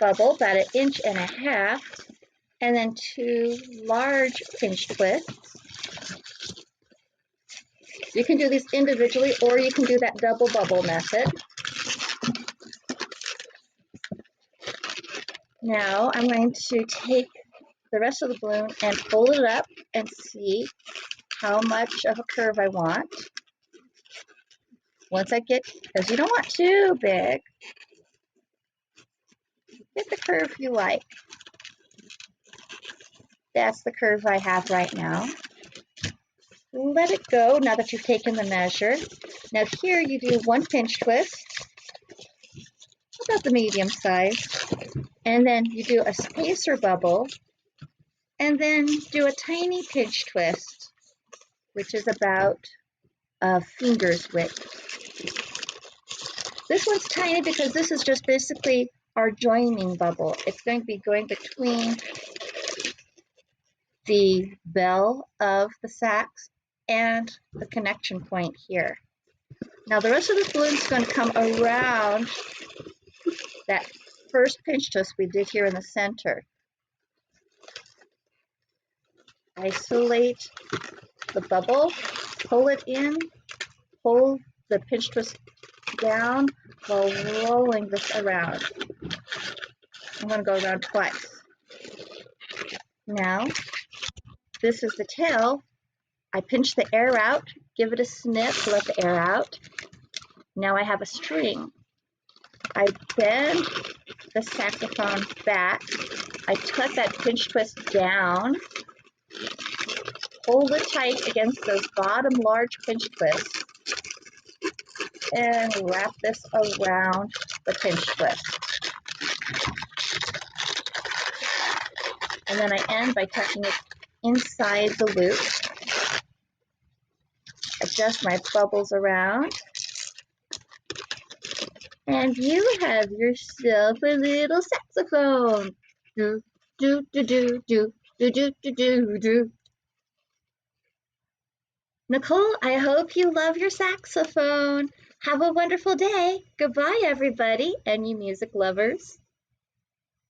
bubble, about 1.5 inches, and then 2 large pinch twists. You can do these individually, or you can do that double bubble method. Now I'm going to take the rest of the balloon and fold it up and see how much of a curve I want. Once I get, because you don't want too big, get the curve you like. That's the curve I have right now. Let it go now that you've taken the measure. Now here you do 1 pinch twist, about the medium size, and then you do a spacer bubble, and then do a tiny pinch twist, which is about a finger's width. This one's tiny because this is just basically our joining bubble. It's going to be going between the bell of the sax and the connection point here. Now the rest of the balloon is going to come around that first pinch twist we did here in the center. Isolate the bubble, pull it in, pull the pinch twist down while rolling this around. I'm going to go around twice. Now, this is the tail. I pinch the air out, give it a snip to let the air out. Now I have a string. I bend the saxophone back. I tuck that pinch twist down, hold it tight against those bottom large pinch twists, and wrap this around the pinch twist. And then I end by tucking it inside the loop. Adjust my bubbles around. And you have yourself a little saxophone. Do, do, do, do, do, do, do, do, do, do. Nicole, I hope you love your saxophone. Have a wonderful day. Goodbye, everybody, and you music lovers.